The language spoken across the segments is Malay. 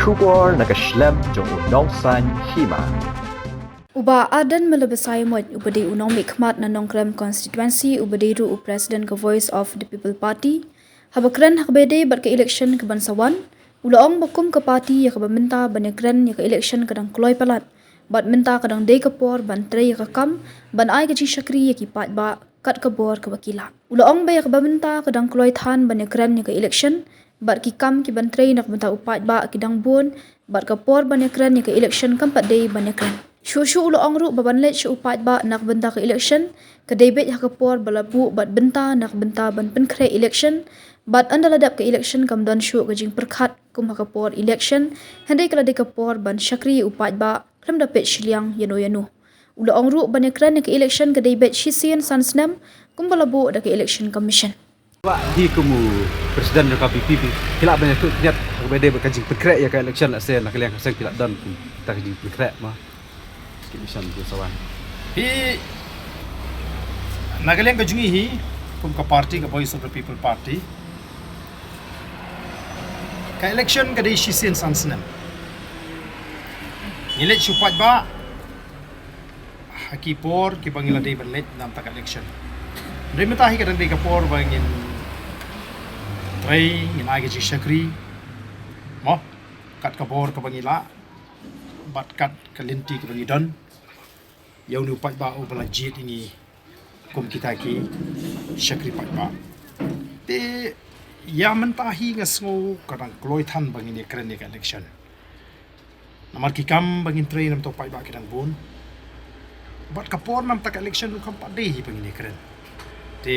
Shubor nakaslem jong unong san hima. Uba adan melebesai mod ubade unong mikmat na nongkrem constituency ubade ru President ke Voice of the People Party habakran hakbede bar ke election ke bansawan ulaong bakum ke parti ya ke meminta banekran ya ke election kadang kloy palat bat minta kadang de ke por ban tre ya ke kam ban ai ke shakri ya ki pat ba kat ke bor ke wakila ulaong ba ya ke meminta kadang kloy than banekran ya ke election bat ki kam ki ban tre nak minta upat ba kidang bon bat ke por banekran ya ke election kam pat de banekran Shushu ulaong ru babanlet shu upat ba nak benta ke election ke debet ya ke por balabu bat benta nak benta ban penkre election bat andaladap ke election kam dan shu ke jing perkhat kum ke por election hendai kala de ke por ban shakri upat ba klam dapet shliang yano ulaong ru banekran ke election ke debet shisian sansnam kum balabu da ke election commission Wah, di kumu presiden joka PPP. Kila banyak tu niat berbeda berkajing perkrek ya ke election lah sen nak kalian kasang kila dan kita kajing perkrek mah. Election tu sawan. Hi nak kalian kajungi hi kum ke parti ke Voice of the People Party. Ke election ke di shisen sansnem. Nilet supat ba hakipor ki pangila day berlet nam tak election. Dari matahi kadang day kapor bangin tray ngin ay gaji shakri mo kat kapor ka bangila bat kat kalinti ka bangidon yaw ni upat ba o balajit ini kum kita ki shakri pat ba te ya mentahi ngasngo kadang kloy than bangin kren ni election namar ki kam bangin tray nam to pat ba kadang bon bat kapor nam tak election kam pat dei bangin kren te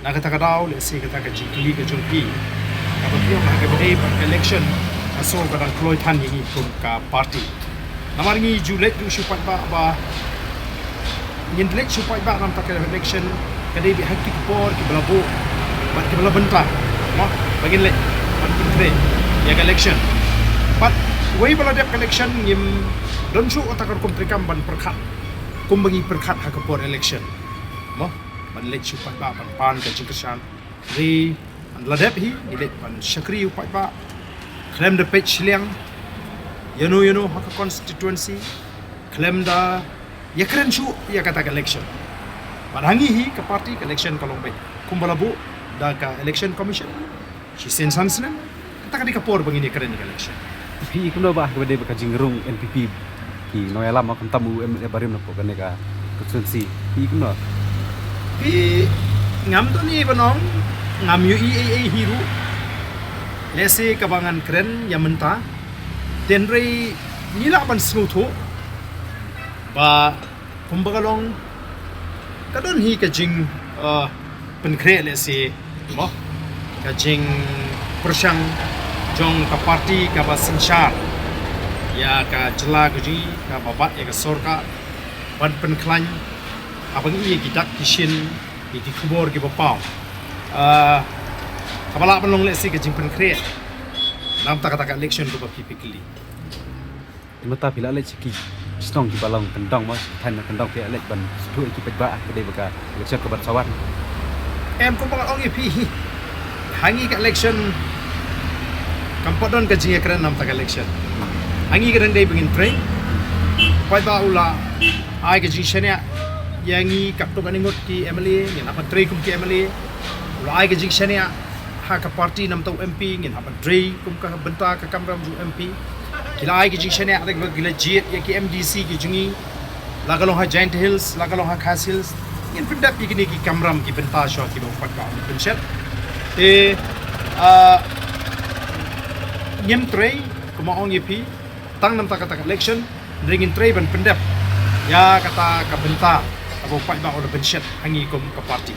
nakata daw lesi kata ka jikli ka jolpi kapatio na ka bade par election aso kadang kloy than ni kum ka party namar ngi julet du supat ba ngin let supat ba nam tak election kadai bi hakki por ki balabo bat ki balabenta mo bagin let ban kintre ya election but way baladep election ngim don su otakar kum trikam ban perkhat kum bagi perkhat ha ka por election mo ban let supat ba ban pan ka jingkesan ri an ladep hi ilet ban shakri upat ba claim the page liang yano ha ka constituency claim da yakren shu ya kata election ban hangi hi ka party election kalong be kumbalabu da ka election commission si sen sansna kata ka di kapor bangini keren ni election Pi kuno bah berbeda berkajing rung NPP ki noyalam akan tamu barim na po kaneka konstituensi pi kuno Pi ngam tu ni banong ngam UEAA hiru lese kabangan keren yang mentah tenrei nila ban snuto ba pembagalong kadon hi kajing penkre lese mo kajing persang jong ka parti ka basinchar ya ka jela guji ka babat ya ka sorka ban penklan abang iya kita kishin di kubur ki bapau kapala penong lesi ke jimpen kre nam tak kata election tu pipikli mata bila lek ki strong ki balong kendong mas than kendong ki lek ban tu ki pekba bede beka election ke barsawan em ko bang ong pi hangi ke election kampodon ke jinge kren nam tak election hangi ke dai bengin train pai ba ula ai ke jishania yangi kapto kaningot ki MLA ngin apa tray kum ki MLA ulai ke jingshania ha ka party nam tau MP ngin apa tray kum ka benta ka kamram ju MP kilai ke jingshania rek gila jet ya ki MDC ki jungi lagalong ha Giant Hills lagalong ha Khas Hills ngin pendap ki ni ki kamram ki benta sho ki bang ka ni pencet ngim tray kuma ong yepi tang nam ta kata election ringin tray ban pendap ya kata ka benta abo pai ba ola pencet hangi kum ka party